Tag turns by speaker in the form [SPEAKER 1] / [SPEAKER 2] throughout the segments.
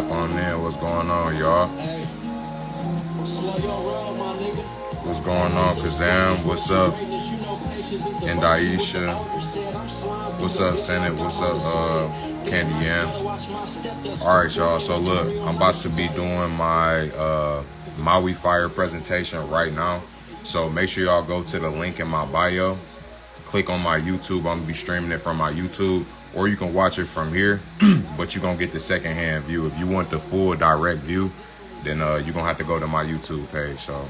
[SPEAKER 1] Tap on in. What's going on, y'all? What's going on, Kazam? What's up? And Aisha. What's up, Senate? What's up, Candy Yams? Alright, y'all. So look, I'm about to be doing my Maui Fire presentation right now. So make sure y'all go to the link in my bio. Click on my YouTube. I'm gonna be streaming it from my YouTube, or you can watch it from here, but you're gonna get the secondhand view. If you want the full direct view, then you're gonna have to go to my YouTube page. So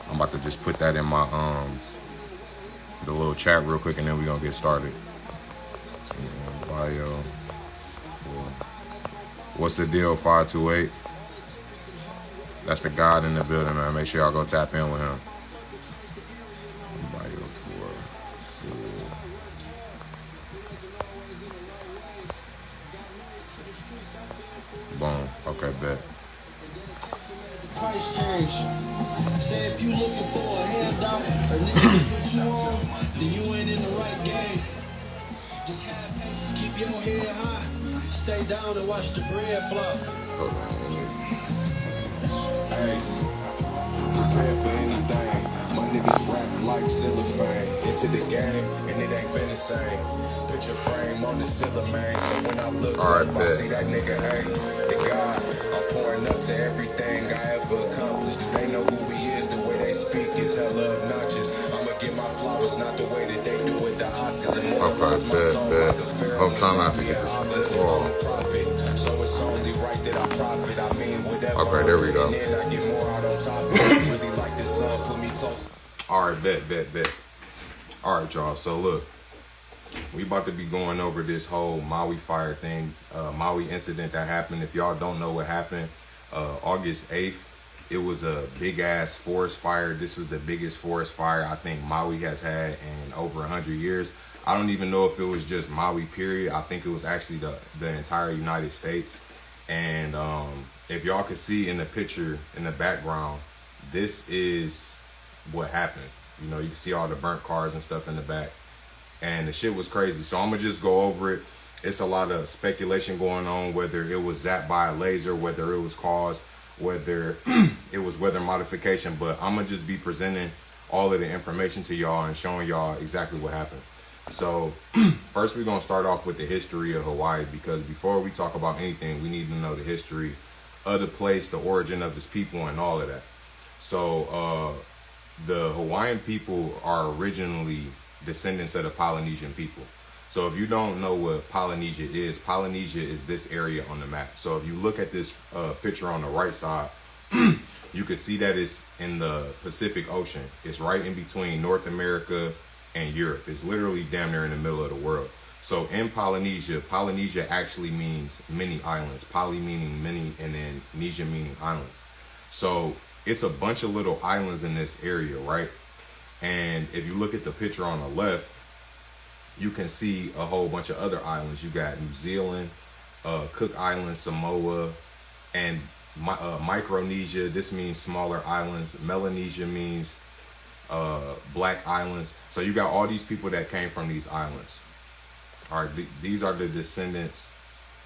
[SPEAKER 1] I'm about to just put that in my the little chat real quick, and then we're gonna get started. Bio. What's the deal, 528? That's the God in the building, man. Make sure y'all go tap in with him. Bio 4. Boom. Okay, bet.
[SPEAKER 2] Price change. Say if you looking for a handout, or nigga put you on, then you ain't in the right game. Just have patience, keep your head high. Stay down and watch the bread flop.
[SPEAKER 1] Hold on.
[SPEAKER 3] Hey, prepare for anything. My niggas rap like cellophane. Into the game, and it ain't been the same. Picture frame on the ceiling, man. So when I look up, I see that nigga, hey, the God. I'm pouring up to everything I ever accomplished. Do they know who he is? The way they speak is hella obnoxious. I'ma get my flowers, not the way that they do with the Oscars. And
[SPEAKER 1] Okay, bet. Hope trying not to get this wall.
[SPEAKER 3] So it's only right that I profit. I mean, whatever.
[SPEAKER 1] Okay, there we go.
[SPEAKER 3] And then I get more out on top. I really like this song, put me close.
[SPEAKER 1] All right, bet. All right, y'all. So look, we about to be going over this whole Maui fire thing, Maui incident that happened. If y'all don't know what happened, August 8th, it was a big ass forest fire. This is the biggest forest fire I think Maui has had in over 100 years. I don't even know if it was just Maui, period. I think it was actually the entire United States. And if y'all can see in the picture in the background, this is what happened. You know, you can see all the burnt cars and stuff in the back. And the shit was crazy. So I'm going to just go over it. It's a lot of speculation going on, whether it was zapped by a laser, whether it was caused, whether it was weather modification. But I'm going to just be presenting all of the information to y'all and showing y'all exactly what happened. So first we're going to start off with the history of Hawaii, because before we talk about anything, we need to know the history of the place, the origin of its people, and all of that. So the Hawaiian people are originally descendants of the Polynesian people. So if you don't know what Polynesia is this area on the map. So if you look at this picture on the right side, you can see that it's in the Pacific Ocean. It's right in between North America and Europe. It's literally damn near in the middle of the world. So in Polynesia actually means many islands. Poly meaning many, and then Nesia meaning islands. So it's a bunch of little islands in this area, right? And if you look at the picture on the left, you can see a whole bunch of other islands. You got New Zealand, Cook Island, Samoa, and Micronesia. This means smaller islands. Melanesia means black islands. So you got all these people that came from these islands. All right, these are the descendants.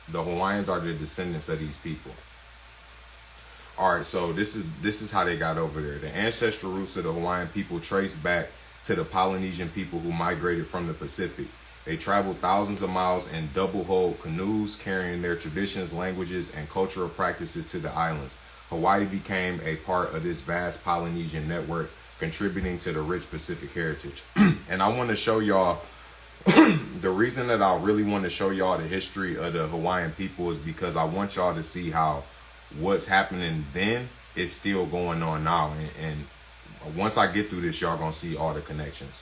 [SPEAKER 1] The Hawaiians are the descendants of these people. All right, so this is how they got over there. The ancestral roots of the Hawaiian people trace back to the Polynesian people who migrated from the Pacific. They traveled thousands of miles in double-hulled canoes, carrying their traditions, languages, and cultural practices to the islands. Hawaii became a part of this vast Polynesian network, contributing to the rich Pacific heritage. And I want to show y'all, the reason that I really want to show y'all the history of the Hawaiian people is because I want y'all to see how what's happening then is still going on now. And once I get through this, y'all gonna see all the connections.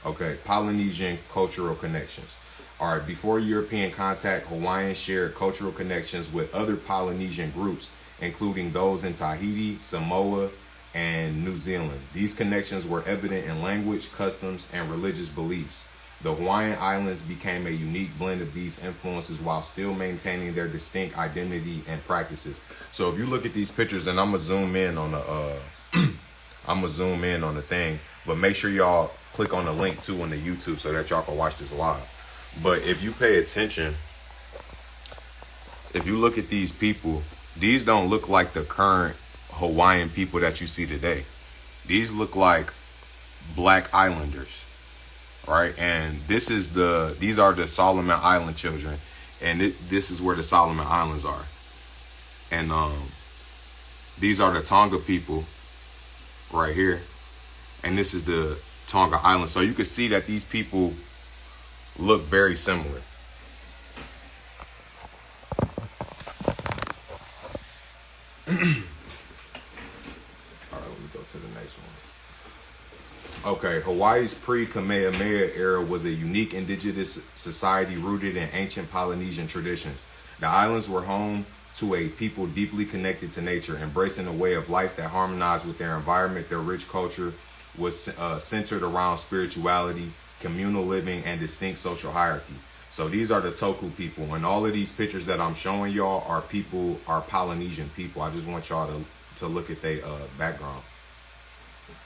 [SPEAKER 1] Okay, Polynesian cultural connections. All right, before European contact, Hawaiians shared cultural connections with other Polynesian groups, including those in Tahiti, Samoa, and New Zealand. These connections were evident in language, customs, and religious beliefs. The Hawaiian Islands became a unique blend of these influences while still maintaining their distinct identity and practices. So if you look at these pictures, and I'm gonna zoom in on the thing, but make sure y'all click on the link too on the YouTube so that y'all can watch this live. But if you pay attention, if you look at these people, these don't look like the current Hawaiian people that you see today. These look like black islanders, right? And these are the Solomon Island children, and this is where the Solomon Islands are. And these are the Tonga people right here, and this is the Tonga Island. So you can see that these people look very similar. All right, let me go to the next one. Okay, Hawaii's pre-Kamehameha era was a unique indigenous society rooted in ancient Polynesian traditions. The islands were home to a people deeply connected to nature, embracing a way of life that harmonized with their environment. Their rich culture was centered around spirituality, communal living, and distinct social hierarchy. So these are the Toku people, and all of these pictures that I'm showing y'all are Polynesian people. I just want y'all to look at their background.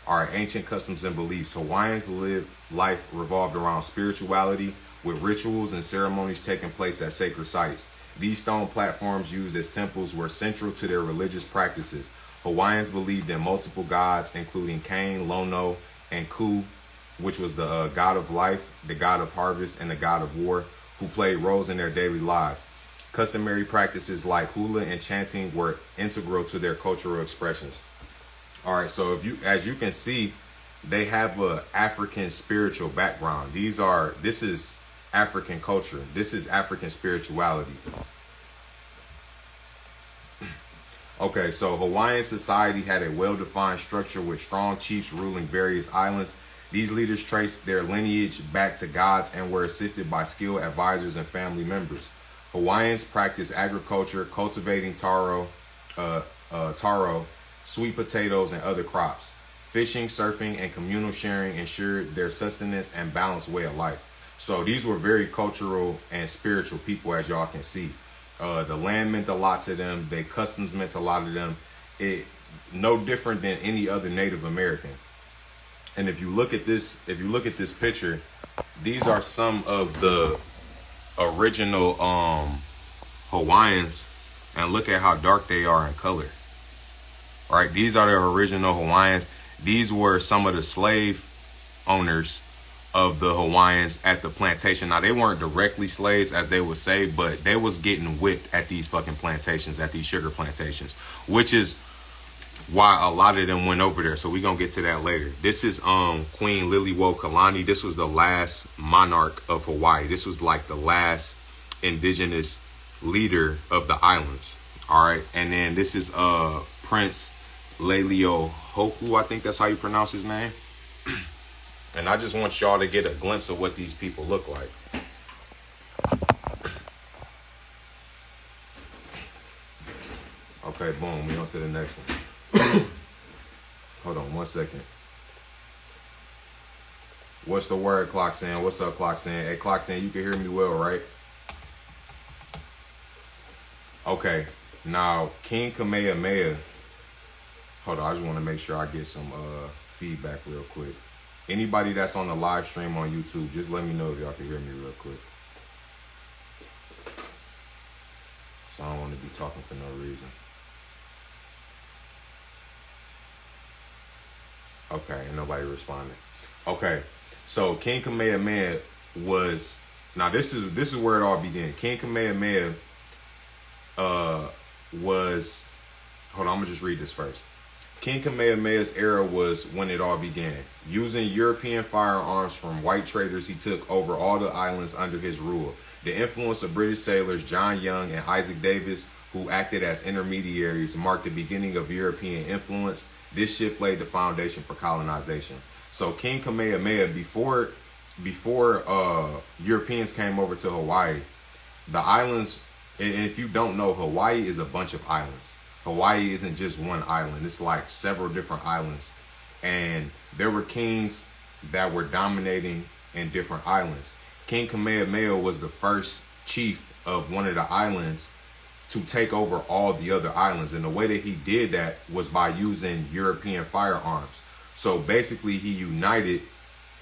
[SPEAKER 1] All right, ancient customs and beliefs. Hawaiians lived life revolved around spirituality, with rituals and ceremonies taking place at sacred sites. These stone platforms used as temples were central to their religious practices. Hawaiians believed in multiple gods, including Cain, Lono, and Ku, which was the god of life, the god of harvest, and the god of war, who played roles in their daily lives. Customary practices like hula and chanting were integral to their cultural expressions. All right, so as you can see, they have a African spiritual background. This is African culture. This is African spirituality. Okay, so Hawaiian society had a well-defined structure with strong chiefs ruling various islands. These leaders traced their lineage back to gods and were assisted by skilled advisors and family members. Hawaiians practiced agriculture, cultivating taro, sweet potatoes, and other crops. Fishing, surfing, and communal sharing ensured their sustenance and balanced way of life. So these were very cultural and spiritual people, as y'all can see. The land meant a lot to them. Their customs meant a lot to them. No different than any other Native American. And if you look at this picture, these are some of the original Hawaiians, and look at how dark they are in color. Right? These are the original Hawaiians. These were some of the slave owners of the Hawaiians at the plantation. Now, they weren't directly slaves, as they would say, but they was getting whipped at these fucking plantations, at these sugar plantations, which is why a lot of them went over there. So we're going to get to that later. This is Queen Liliuokalani. This was the last monarch of Hawaii. This was like the last indigenous leader of the islands. All right. And then this is Prince Leleiohoku. I think that's how you pronounce his name. And I just want y'all to get a glimpse of what these people look like. Okay, boom. We on to the next one. Hold on 1 second. What's the word, Clocksan? What's up, Clocksan? Hey, Clocksan, you can hear me well, right? Okay. Now, King Kamehameha. Hold on. I just want to make sure I get some feedback real quick. Anybody that's on the live stream on YouTube, just let me know if y'all can hear me real quick. So I don't want to be talking for no reason. Okay, and nobody responded. Okay, so King Kamehameha was, now this is where it all began. King Kamehameha was, hold on, I'm gonna just read this first. King Kamehameha's era was when it all began. Using European firearms from white traders, he took over all the islands under his rule. The influence of British sailors John Young and Isaac Davis, who acted as intermediaries, marked the beginning of European influence. This shift laid the foundation for colonization. So King Kamehameha, before Europeans came over to Hawaii, the islands, and if you don't know, Hawaii is a bunch of islands. Hawaii isn't just one island. It's like several different islands. And there were kings that were dominating in different islands. King Kamehameha was the first chief of one of the islands to take over all the other islands. And the way that he did that was by using European firearms. So basically he united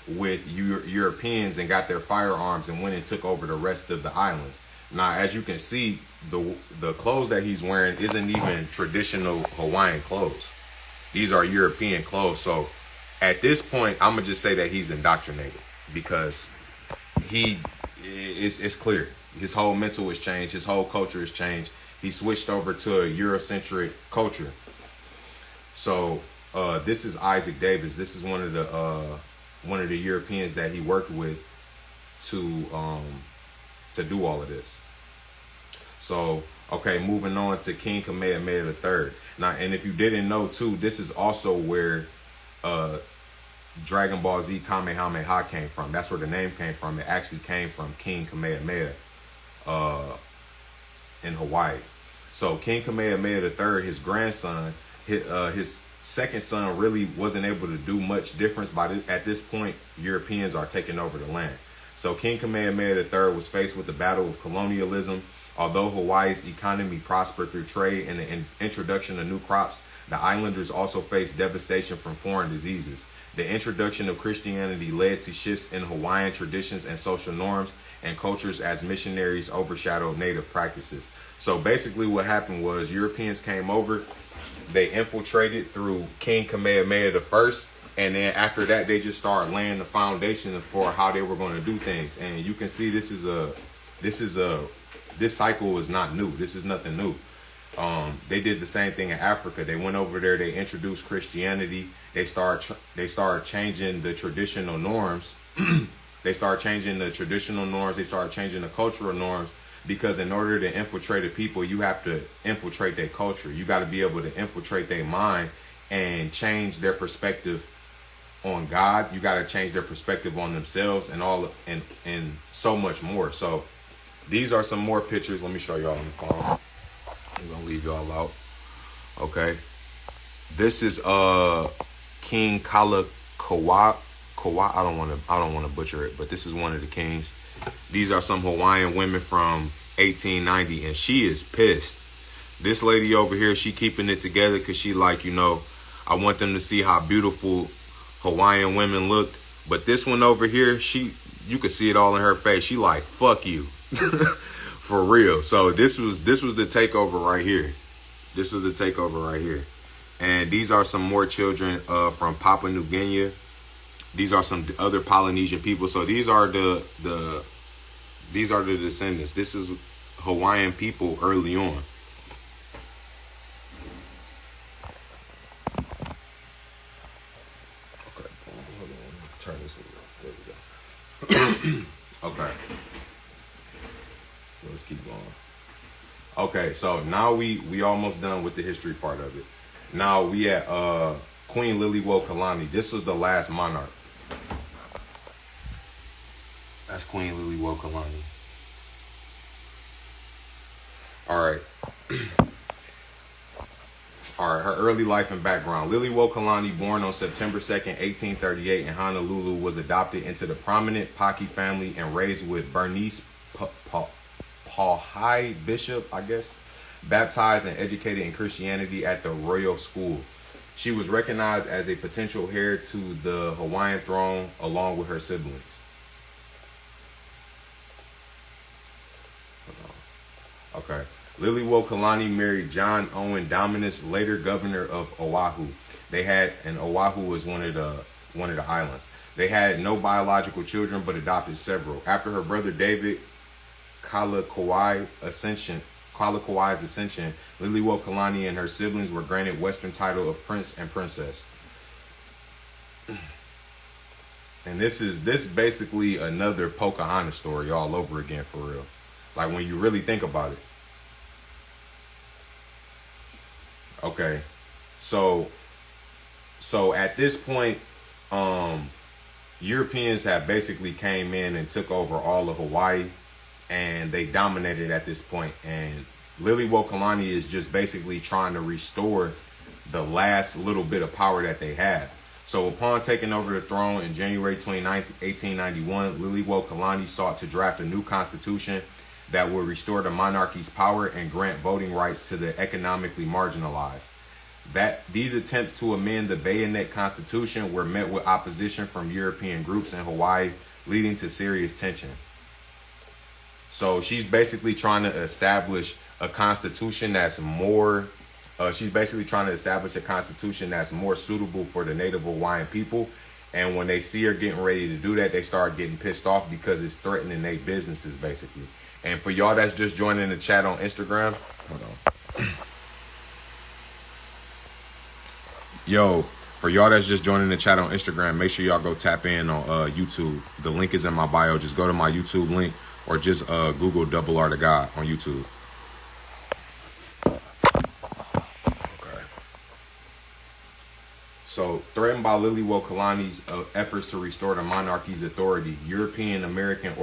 [SPEAKER 1] with Europeans and got their firearms and went and took over the rest of the islands. Now, as you can see, the clothes that he's wearing isn't even traditional Hawaiian clothes. These are European clothes. So at this point, I'm gonna just say that he's indoctrinated, because it's clear. His whole mental has changed. His whole culture has changed. He switched over to a Eurocentric culture. So this is Isaac Davis. This is one of the Europeans that he worked with to do all of this. So, okay, moving on to King Kamehameha III. Now, and if you didn't know too, this is also where Dragon Ball Z Kamehameha came from. That's where the name came from. It actually came from King Kamehameha in Hawaii. So King Kamehameha III, his grandson, his second son really wasn't able to do much difference. At this point, Europeans are taking over the land. So King Kamehameha III was faced with the battle of colonialism. Although Hawaii's economy prospered through trade and the introduction of new crops, the islanders also faced devastation from foreign diseases. The introduction of Christianity led to shifts in Hawaiian traditions and social norms and cultures as missionaries overshadowed native practices. So basically what happened was Europeans came over, they infiltrated through King Kamehameha I, and then after that they just started laying the foundation for how they were going to do things. And you can see this cycle is not new. This is nothing new. They did the same thing in Africa. They went over there, they introduced Christianity. They started changing the traditional norms. They started changing the traditional norms. They started changing the cultural norms, because in order to infiltrate a people, you have to infiltrate their culture. You got to be able to infiltrate their mind and change their perspective on God. You got to change their perspective on themselves and so much more. So these are some more pictures. Let me show y'all on the phone. I'm gonna leave y'all out. Okay. This is King Kalakaua. I don't want to butcher it, but this is one of the kings. These are some Hawaiian women from 1890, and she is pissed. This lady over here, she keeping it together because she like, I want them to see how beautiful Hawaiian women looked. But this one over here, you could see it all in her face. She like, fuck you. For real. So this was the takeover right here. This was the takeover right here. And these are some more children from Papua New Guinea. These are some other Polynesian people. So these are the descendants. This is Hawaiian people early on. Okay, hold on. Turn this a little. There we go. Okay. So let's keep going. Okay, so now we almost done with the history part of it. Now we at Queen Liliuokalani. This was the last monarch. That's Queen Liliuokalani. All right. All right, her early life and background. Liliuokalani, born on September 2nd, 1838 in Honolulu, was adopted into the prominent Paki family and raised with Bernice Paul High Bishop, I guess, baptized and educated in Christianity at the Royal School. She was recognized as a potential heir to the Hawaiian throne along with her siblings. Okay. Liliuokalani married John Owen Dominus, later governor of Oahu. Oahu was one of the islands. They had no biological children but adopted several. After her brother David Kalakauai's ascension, Liliuokalani and her siblings were granted Western title of Prince and Princess. And this basically another Pocahontas story all over again, for real. Like when you really think about it. Okay. So at this point, Europeans have basically came in and took over all of Hawaii, and they dominated at this point. And Liliuokalani is just basically trying to restore the last little bit of power that they have. So upon taking over the throne in January 29th, 1891, Liliuokalani sought to draft a new constitution that would restore the monarchy's power and grant voting rights to the economically marginalized. These attempts to amend the Bayonet Constitution were met with opposition from European groups in Hawaii, leading to serious tension. So she's basically trying to establish a constitution that's more. She's basically trying to establish a constitution that's more suitable for the Native Hawaiian people. And when they see her getting ready to do that, they start getting pissed off because it's threatening their businesses, basically. And for y'all that's just joining the chat on Instagram, hold on. Yo, for y'all that's just joining the chat on Instagram, make sure y'all go tap in on YouTube. The link is in my bio. Just go to my YouTube link or just Google Double R to God on YouTube. Okay. So, threatened by Liliuokalani's efforts to restore the monarchy's authority, European Americans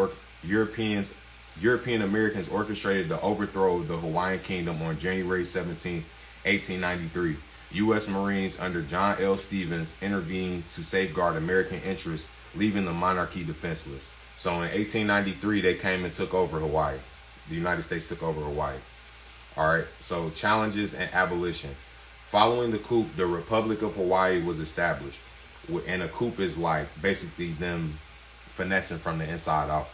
[SPEAKER 1] orchestrated the overthrow of the Hawaiian kingdom on January 17, 1893. U.S. Marines under John L. Stevens intervened to safeguard American interests, leaving the monarchy defenseless. So in 1893, they came and took over Hawaii. The United States took over Hawaii. All right, so challenges and abolition. Following the coup, the Republic of Hawaii was established. And a coup is like basically them finessing from the inside out.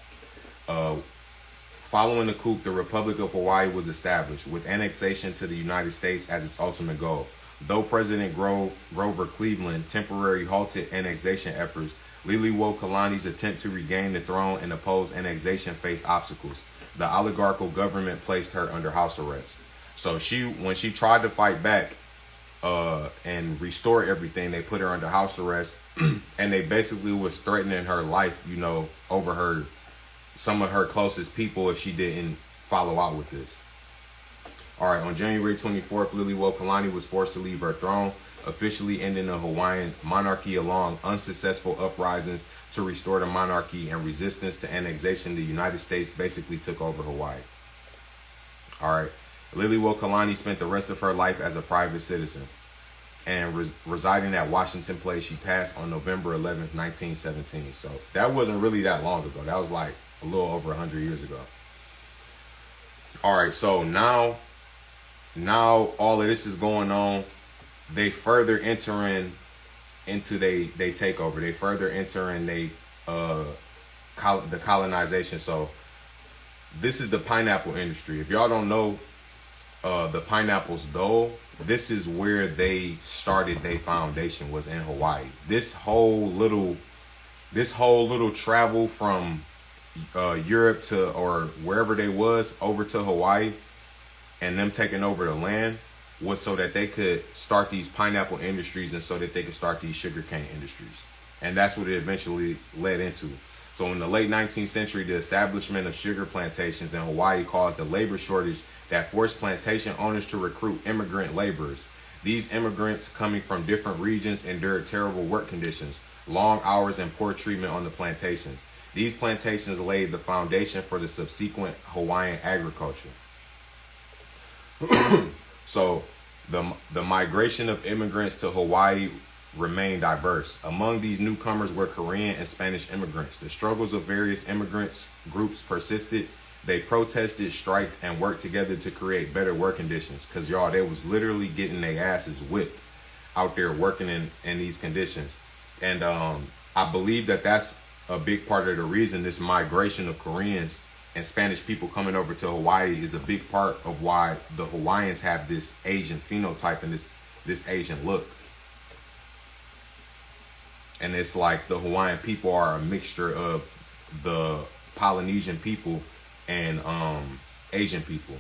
[SPEAKER 1] Following the coup, the Republic of Hawaii was established with annexation to the United States as its ultimate goal. Though President Grover Cleveland temporarily halted annexation efforts, Liliuokalani's attempt to regain the throne and oppose annexation faced obstacles. The oligarchical government placed her under house arrest. So when she tried to fight back and restore everything, they put her under house arrest, and they basically was threatening her life, you know, over some of her closest people if she didn't follow out with this. All right, on January 24th, Liliuokalani was forced to leave her throne, officially ending the Hawaiian monarchy along unsuccessful uprisings to restore the monarchy and resistance to annexation. The United States basically took over Hawaii. All right, Liliuokalani spent the rest of her life as a private citizen and residing at Washington Place. She passed on November 11th, 1917. So that wasn't really that long ago. That was like a little over 100 years ago. All right, so now all of this is going on. They further entering into they takeover. They further entering the colonization. So this is the pineapple industry. If y'all don't know the pineapple's dole, this is where they started their foundation, was in Hawaii. This whole little travel from Europe to or wherever they was over to Hawaii and them taking over the land was so that they could start these pineapple industries and so that they could start these sugarcane industries. And that's what it eventually led into. So in the late 19th century, the establishment of sugar plantations in Hawaii caused a labor shortage that forced plantation owners to recruit immigrant laborers. These immigrants coming from different regions endured terrible work conditions, long hours, and poor treatment on the plantations. These plantations laid the foundation for the subsequent Hawaiian agriculture. So the migration of immigrants to Hawaii remained diverse. Among these newcomers were Korean and Spanish immigrants. The struggles of various immigrants groups persisted. They protested, striked, and worked together to create better work conditions. Because, y'all, they was literally getting their asses whipped out there working in these conditions. And I believe that that's a big part of the reason this migration of Koreans and Spanish people coming over to Hawaii is a big part of why the Hawaiians have this Asian phenotype and this Asian look. And it's like the Hawaiian people are a mixture of the Polynesian people and Asian people.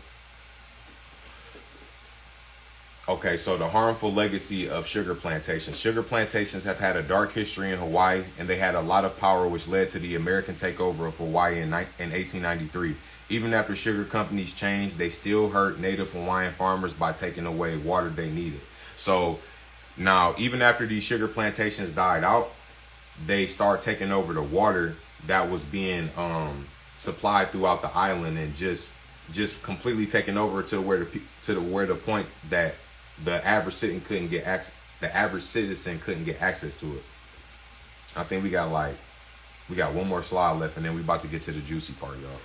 [SPEAKER 1] Okay, so the harmful legacy of sugar plantations. Sugar plantations have had a dark history in Hawaii, and they had a lot of power, which led to the American takeover of Hawaii in 1893. Even after sugar companies changed, they still hurt Native Hawaiian farmers by taking away water they needed. So now, even after these sugar plantations died out, they start taking over the water that was being supplied throughout the island, and just completely taking over to where the point that the average citizen couldn't get access to it. I think we got one more slide left, and then we about to get to the juicy part, y'all.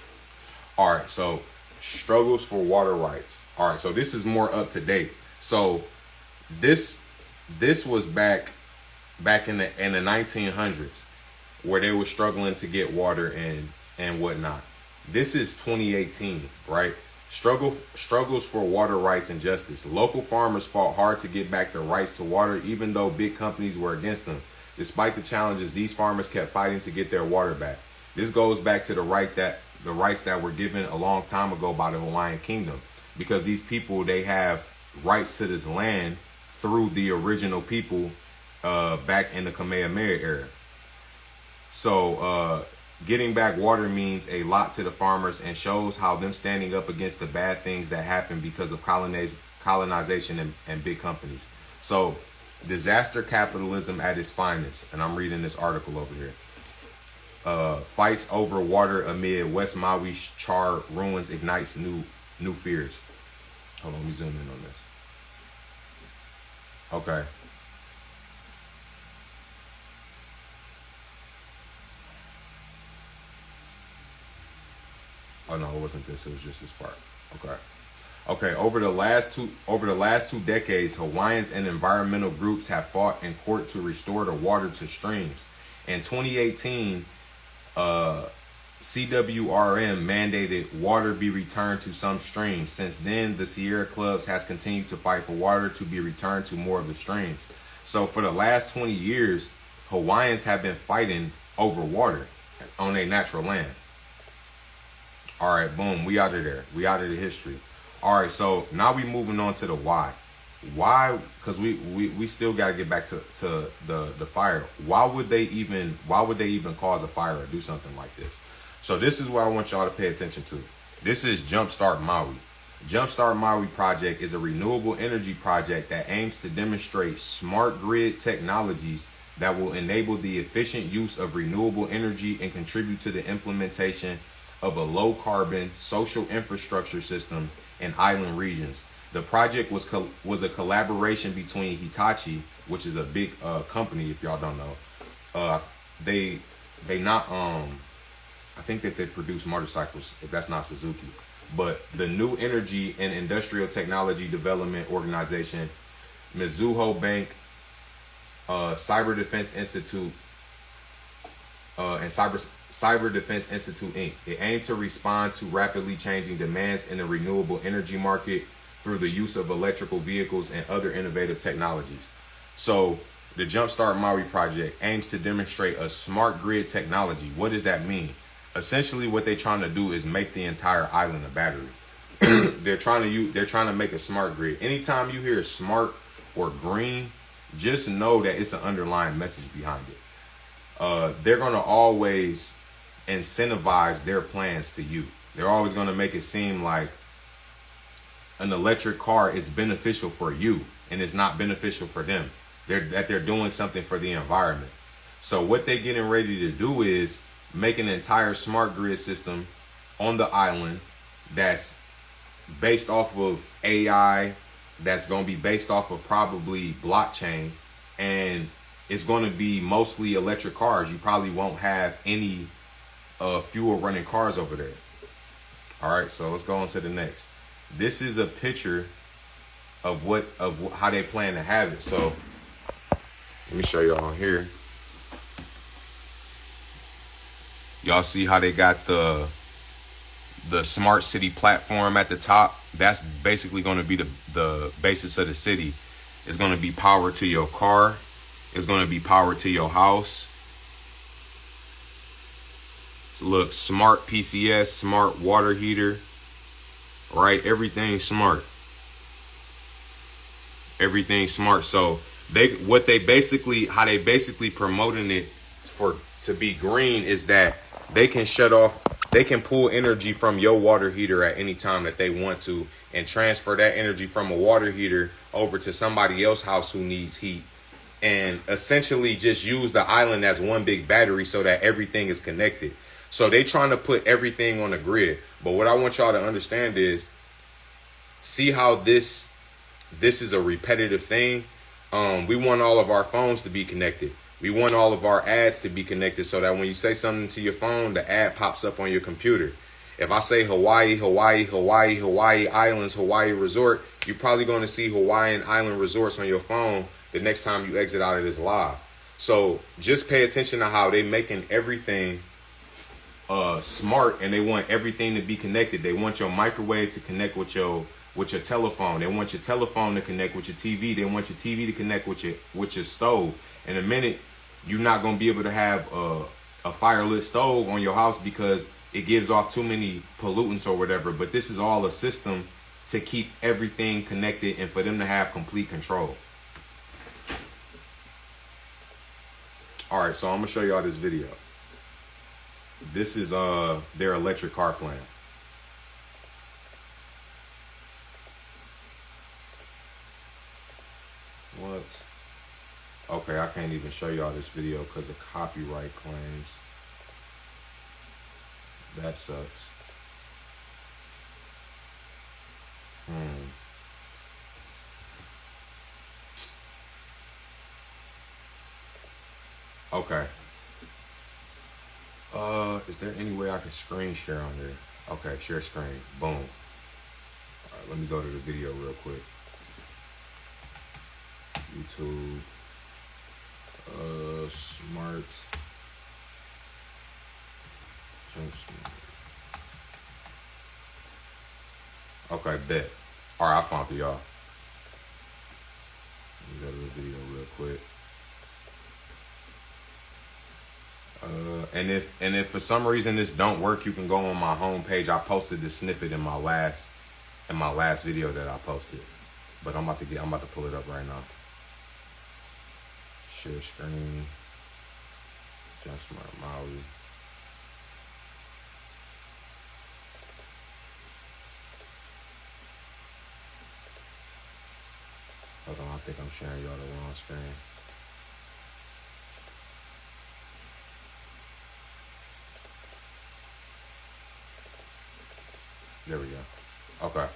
[SPEAKER 1] All right, so struggles for water rights. All right, so this is more up to date. So this was back in the 1900s, where they were struggling to get water and whatnot. This is 2018, right? Struggles for water rights and justice. Local farmers fought hard to get back their rights to water, even though big companies were against them. Despite the challenges, these farmers kept fighting to get their water back. This goes back to the rights that were given a long time ago by the Hawaiian Kingdom, because these people, they have rights to this land through the original people back in the Kamehameha era. So getting back water means a lot to the farmers and shows how them standing up against the bad things that happen because of colonization and big companies. So disaster capitalism at its finest. And I'm reading this article over here. Fights over water amid West Maui's charred ruins ignites new fears. Hold on, let me zoom in on this. Okay. Oh no, it wasn't this. It was just this part. Okay. Okay. Over the last two decades, Hawaiians and environmental groups have fought in court to restore the water to streams. In 2018, CWRM mandated water be returned to some streams. Since then, the Sierra Clubs has continued to fight for water to be returned to more of the streams. So for the last 20 years, Hawaiians have been fighting over water on their natural land. All right, boom, we out of there. We out of the history. All right, so now we moving on to the why. Why? Because we still got to get back to the fire. Why would they even cause a fire or do something like this? So this is what I want y'all to pay attention to. This is Jumpstart Maui. Jumpstart Maui project is a renewable energy project that aims to demonstrate smart grid technologies that will enable the efficient use of renewable energy and contribute to the implementation of a low carbon social infrastructure system in island regions. The project was a collaboration between Hitachi, which is a big company if y'all don't know. They not I think that they produce motorcycles, if that's not Suzuki. But the New Energy and Industrial Technology Development Organization, Mizuho Bank, Cyber Defense Institute, and Cyber Defense Institute, Inc. It aimed to respond to rapidly changing demands in the renewable energy market through the use of electrical vehicles and other innovative technologies. So the Jumpstart Maui project aims to demonstrate a smart grid technology. What does that mean? Essentially, what they're trying to do is make the entire island a battery. They're trying to make a smart grid. Anytime you hear smart or green, just know that it's an underlying message behind it. They're going to always incentivize their plans to you. They're always going to make it seem like an electric car is beneficial for you and it's not beneficial for them. They're doing something for the environment. So what they're getting ready to do is make an entire smart grid system on the island that's based off of AI, that's going to be based off of probably blockchain, and it's going to be mostly electric cars. You probably won't have any fuel running cars over there. All right, so let's go on to the next. This is a picture of how they plan to have it. So let me show y'all here. Y'all see how they got the smart city platform at the top? That's basically going to be the basis of the city. It's going to be power to your car. It's going to be power to your house. So look, smart PCS, smart water heater, right? Everything's smart. Everything's smart. So how they basically promoting it to be green is that they can pull energy from your water heater at any time that they want to and transfer that energy from a water heater over to somebody else's house who needs heat, and essentially just use the island as one big battery so that everything is connected. So they trying to put everything on the grid. But what I want y'all to understand is, see how this is a repetitive thing. We want all of our phones to be connected. We want all of our ads to be connected so that when you say something to your phone, the ad pops up on your computer. If I say Hawaii, Hawaii, Hawaii, Hawaii Islands, Hawaii Resort, you're probably going to see Hawaiian Island Resorts on your phone the next time you exit out of this live. So just pay attention to how they making everything smart and they want everything to be connected. They want your microwave to connect with your telephone. They want your telephone to connect with your TV. They want your TV to connect with your stove. In a minute, you're not gonna be able to have a fire-lit stove on your house because it gives off too many pollutants or whatever. But this is all a system to keep everything connected and for them to have complete control. All right, so I'm gonna show y'all this video. This is their electric car plan. What? Okay, I can't even show y'all this video because of copyright claims. That sucks. Okay. Is there any way I can screen share on here? Okay, share screen. Boom. All right, let me go to the video real quick. YouTube. Smart. Okay, bet. All right, I found it, y'all. Let me go to the video real quick. And if for some reason this don't work, you can go on my homepage. I posted this snippet in my last video that I posted. But I'm about to pull it up right now. Share screen. Just Smart Maui. Hold on, I think I'm sharing y'all the wrong screen. There we go. Okay.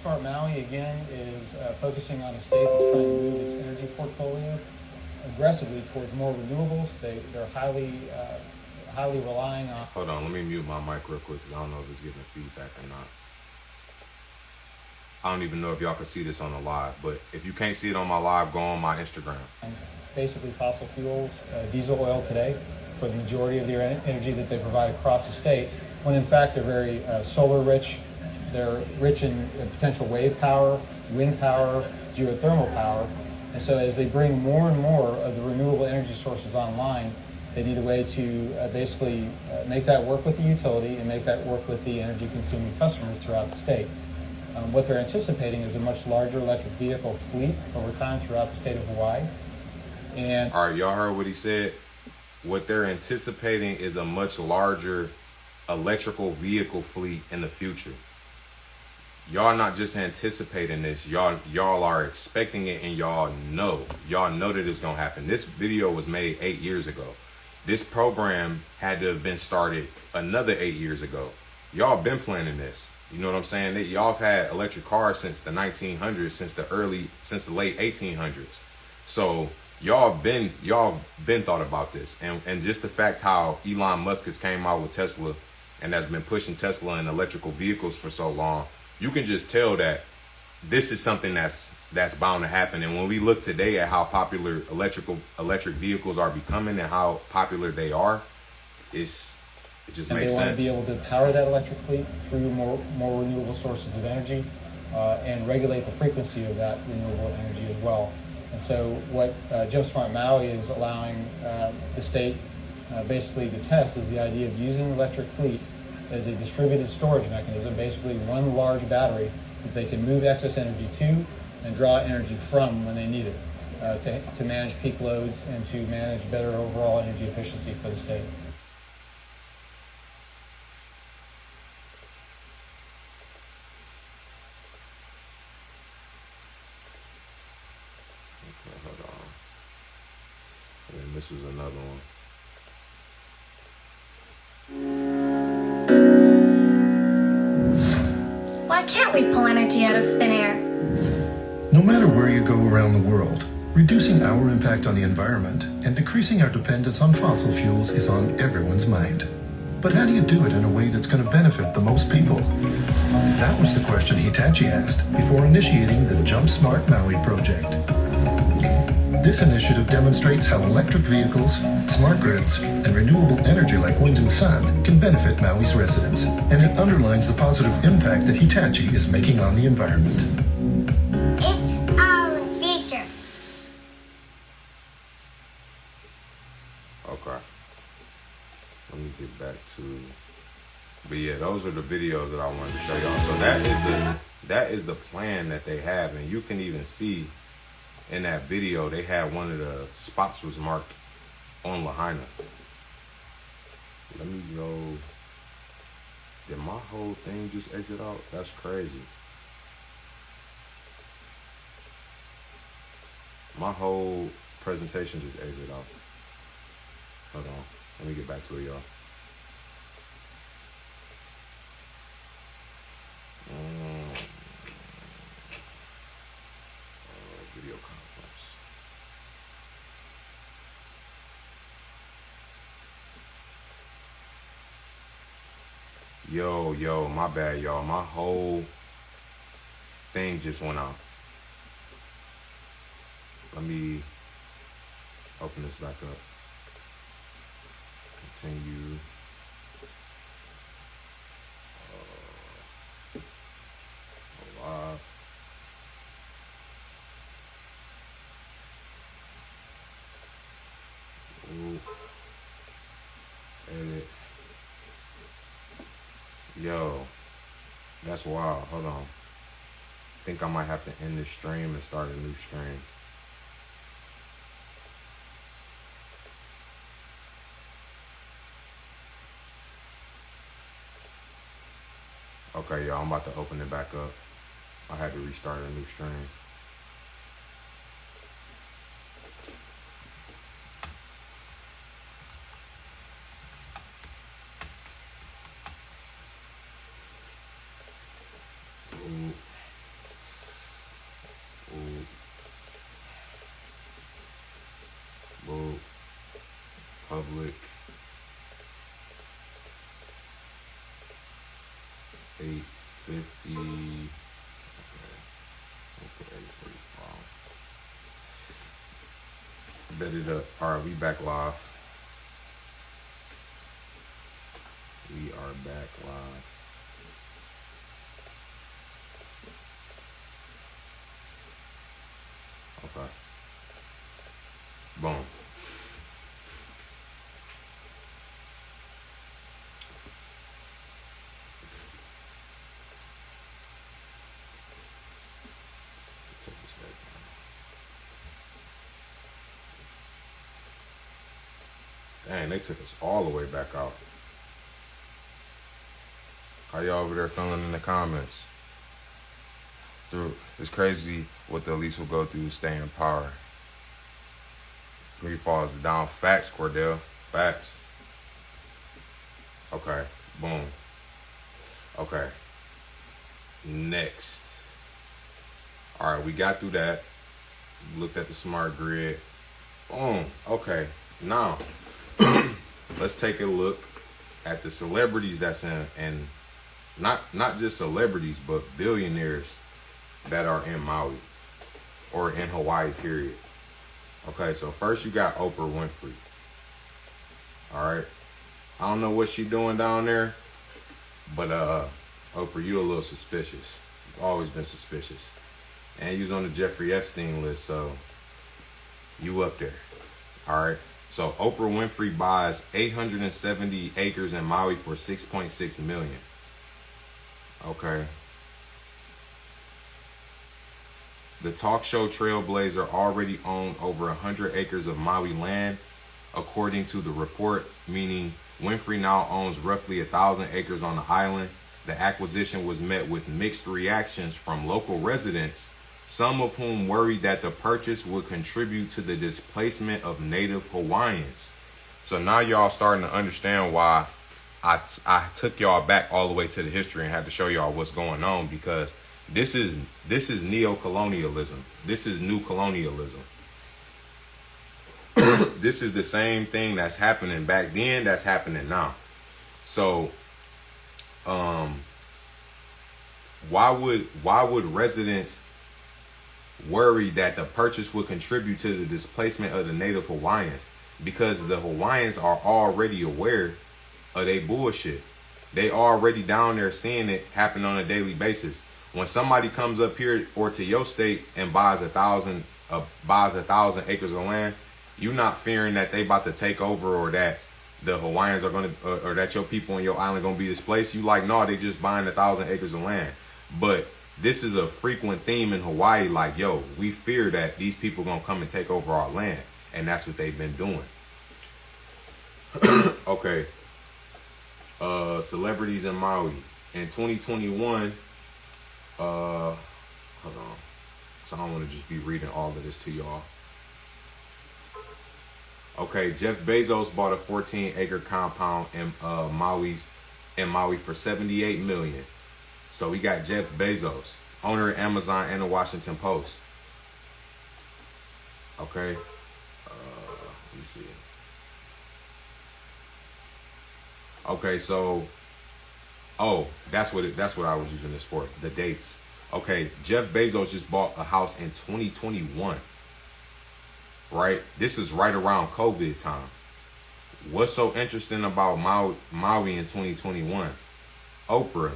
[SPEAKER 4] Smart Maui, again, is focusing on a state that's trying to move its energy portfolio aggressively towards more renewables. They're highly relying on...
[SPEAKER 1] Hold on, let me mute my mic real quick because I don't know if it's giving feedback or not. I don't even know if y'all can see this on the live, but if you can't see it on my live, go on my Instagram.
[SPEAKER 4] Basically fossil fuels, diesel oil today, for the majority of their energy that they provide across the state, when in fact they're very solar rich. They're rich in potential wave power, wind power, geothermal power. And so as they bring more and more of the renewable energy sources online, they need a way to basically make that work with the utility and make that work with the energy consuming customers throughout the state. What they're anticipating is a much larger electric vehicle fleet over time throughout the state of Hawaii. And
[SPEAKER 1] all right, y'all heard what he said. What they're anticipating is a much larger electrical vehicle fleet in the future. Y'all not just anticipating this, y'all are expecting it, and y'all know that it's gonna happen. This video was made 8 years ago. This program had to have been started another 8 years ago. Y'all been planning this. You know what I'm saying? Y'all have had electric cars since the 1900s, since the late 1800s. So y'all been thought about this, and just the fact how Elon Musk has came out with Tesla and has been pushing Tesla and electrical vehicles for so long. You can just tell that this is something that's bound to happen. And when we look today at how popular electric vehicles are becoming and how popular they are, it just makes sense.
[SPEAKER 4] They want to be able to power that electric fleet through more renewable sources of energy and regulate the frequency of that renewable energy as well. And so what Smart Maui is allowing the state basically to test is the idea of using the electric fleet as a distributed storage mechanism, basically one large battery that they can move excess energy to and draw energy from when they need it to manage peak loads and to manage better overall energy efficiency for the state.
[SPEAKER 1] Okay, hold on. And then this is another one.
[SPEAKER 5] Why can't we pull energy out of thin air?
[SPEAKER 6] No matter where you go around the world, reducing our impact on the environment and decreasing our dependence on fossil fuels is on everyone's mind. But how do you do it in a way that's going to benefit the most people? That was the question Hitachi asked before initiating the Jump Smart Maui project. This initiative demonstrates how electric vehicles, smart grids, and renewable energy like wind and sun can benefit Maui's residents, and it underlines the positive impact that Hitachi is making on the environment.
[SPEAKER 5] It's our future.
[SPEAKER 1] Okay. Let me get back to. But yeah, those are the videos that I wanted to show y'all. So that is the plan that they have, and you can even see in that video they had one of the spots was marked on Lahaina. Let me go. Did my whole thing just exit out? That's crazy. My whole presentation just exited out. Hold on. Let me get back to it, y'all. Video conference. Yo, my bad, y'all. My whole thing just went out. Let me open this back up. Continue. Live. Ooh. Edit. Yo, that's wild. Hold on. I think I might have to end this stream and start a new stream. Okay, y'all, I'm about to open it back up. I had to restart a new stream. Public 850. Okay, 845. Bet it up. All right, we back live. We are back live. Okay. Boom. Take this back down. Dang, they took us all the way back out. How y'all over there feeling in the comments? Dude, it's crazy what the elites will go through to stay in power. He falls down. Facts, Cordell. Facts. Okay. Boom. Okay. Next. All right, we got through that. Looked at the smart grid. Boom. Okay. Now, let's take a look at the celebrities that's in not just celebrities, but billionaires that are in Maui or in Hawaii, period. Okay, so first you got Oprah Winfrey. All right. I don't know what she doing down there, but Oprah, you a little suspicious. You've always been suspicious. And you was on the Jeffrey Epstein list, so you up there. All right. So Oprah Winfrey buys 870 acres in Maui for $6.6 million. Okay. The talk show Trailblazer already owned over 100 acres of Maui land, according to the report, meaning Winfrey now owns roughly 1,000 acres on the island. The acquisition was met with mixed reactions from local residents, some of whom worried that the purchase would contribute to the displacement of native Hawaiians. So now y'all starting to understand why I took y'all back all the way to the history and had to show y'all what's going on, because this is neo-colonialism. This is new colonialism. This is the same thing that's happening back then that's happening now. So, why would residents worry that the purchase would contribute to the displacement of the native Hawaiians? Because the Hawaiians are already aware of they bullshit. They already down there seeing it happen on a daily basis. When somebody comes up here or to your state and buys 1,000 acres of land, you're not fearing that they about to take over, or that the Hawaiians are gonna, or that your people on your island gonna be displaced. You like, no, they just buying 1,000 acres of land. But this is a frequent theme in Hawaii. Like, yo, we fear that these people gonna come and take over our land, and that's what they've been doing. Okay. Celebrities in Maui in 2021. Hold on. So I don't want to just be reading all of this to y'all. Okay, Jeff Bezos bought a 14-acre compound in Maui for $78 million. So we got Jeff Bezos, owner of Amazon and the Washington Post. Okay, let me see. Okay, so, that's what I was using this for, the dates. Okay, Jeff Bezos just bought a house in 2021, right? This is right around COVID time. What's so interesting about Maui in 2021? Oprah,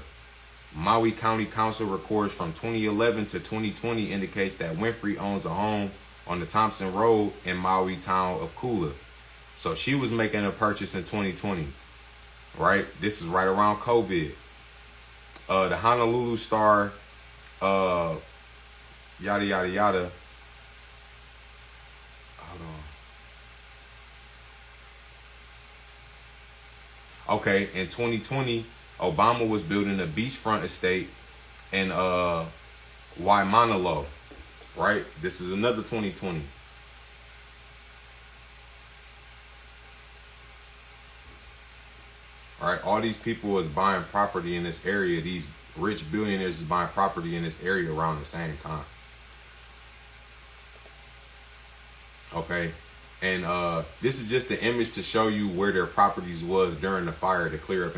[SPEAKER 1] Maui County Council records from 2011 to 2020 indicates that Winfrey owns a home on the Thompson Road in Maui town of Kula. So she was making a purchase in 2020. Right, this is right around COVID. The Honolulu Star, yada yada yada. Hold on. Okay, in 2020, Obama was building a beachfront estate in Waimanalo. Right, this is another 2020. All right, all these people is buying property in this area. These rich billionaires is buying property in this area around the same time. Okay, and this is just the image to show you where their properties was during the fire, to clear up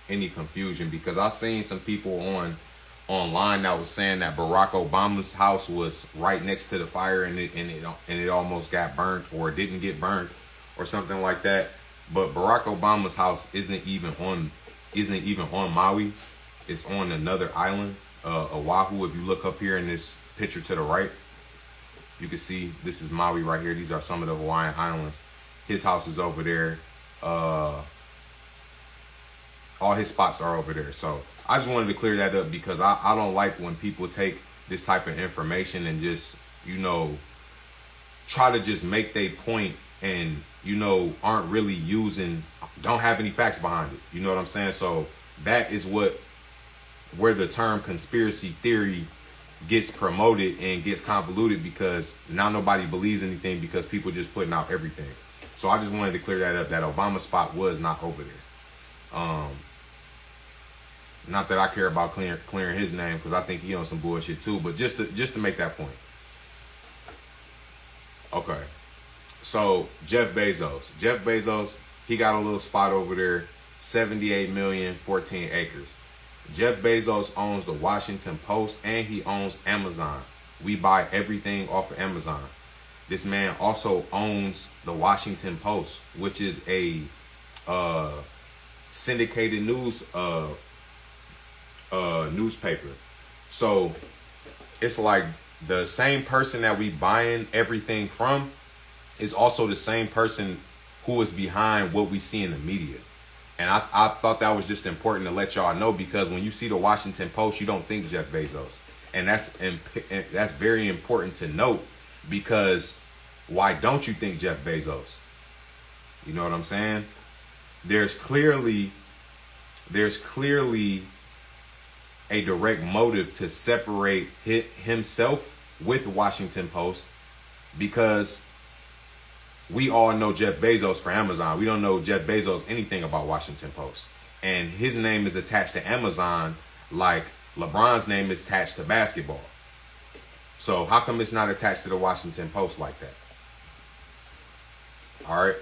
[SPEAKER 1] any confusion. Because I seen some people online that was saying that Barack Obama's house was right next to the fire, and it almost got burnt, or didn't get burnt, or something like that. But Barack Obama's house isn't even on Maui. It's on another island, Oahu. If you look up here in this picture to the right, you can see this is Maui right here. These are some of the Hawaiian islands. His house is over there. All his spots are over there. So I just wanted to clear that up, because I don't like when people take this type of information and just, try to just make their point and, aren't really don't have any facts behind it. You know what I'm saying? So that is where the term conspiracy theory gets promoted and gets convoluted, because now nobody believes anything, because people just putting out everything. So I just wanted to clear that up, that Obama spot was not over there. Not that I care about clearing his name, because I think he on some bullshit too, but just to make that point. Okay. So Jeff Bezos, he got a little spot over there, 78 million, 14 acres. Jeff Bezos owns the Washington Post, and he owns Amazon. We buy everything off of Amazon. This man also owns the Washington Post, which is a syndicated news newspaper. So it's like the same person that we buying everything from is also the same person who is behind what we see in the media. And I thought that was just important to let y'all know, because when you see the Washington Post, you don't think Jeff Bezos. And that's very important to note, because why don't you think Jeff Bezos? You know what I'm saying? There's clearly a direct motive to separate himself with Washington Post, because we all know Jeff Bezos for Amazon. We don't know Jeff Bezos anything about Washington Post. And his name is attached to Amazon like LeBron's name is attached to basketball. So how come it's not attached to the Washington Post like that? All right.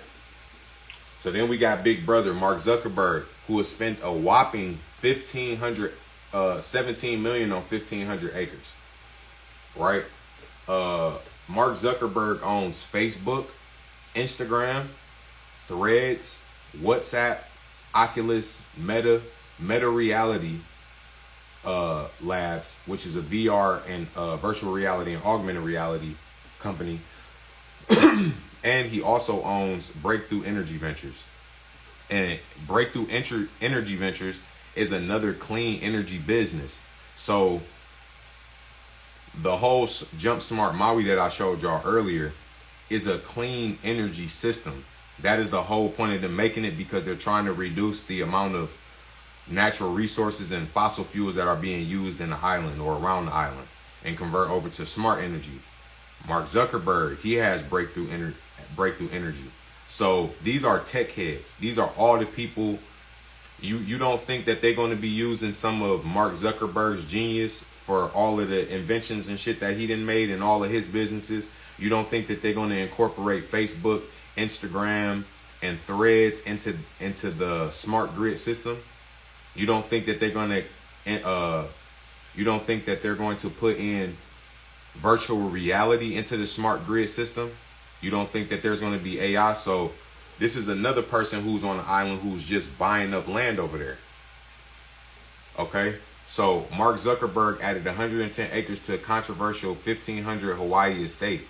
[SPEAKER 1] So then we got Big Brother, Mark Zuckerberg, who has spent a whopping 17 million on 1,500 acres. Right? Mark Zuckerberg owns Facebook, Instagram, Threads, WhatsApp, Oculus, Meta Reality Labs, which is a VR and virtual reality and augmented reality company. And he also owns Breakthrough Energy Ventures. And Breakthrough Energy Ventures is another clean energy business. So the whole Jump Smart Maui that I showed y'all earlier is a clean energy system. That is the whole point of them making it, because they're trying to reduce the amount of natural resources and fossil fuels that are being used in the island or around the island, and convert over to smart energy. Mark Zuckerberg, he has Breakthrough Energy. So these are tech heads. These are all the people. You don't think that they're going to be using some of Mark Zuckerberg's genius for all of the inventions and shit that he done made in all of his businesses? You don't think that they're going to incorporate Facebook, Instagram, and Threads into the smart grid system? You don't think that they're going to put in virtual reality into the smart grid system? You don't think that there's going to be AI? So this is another person who's on the island who's just buying up land over there. Okay? So Mark Zuckerberg added 110 acres to a controversial 1,500 Hawaii estate.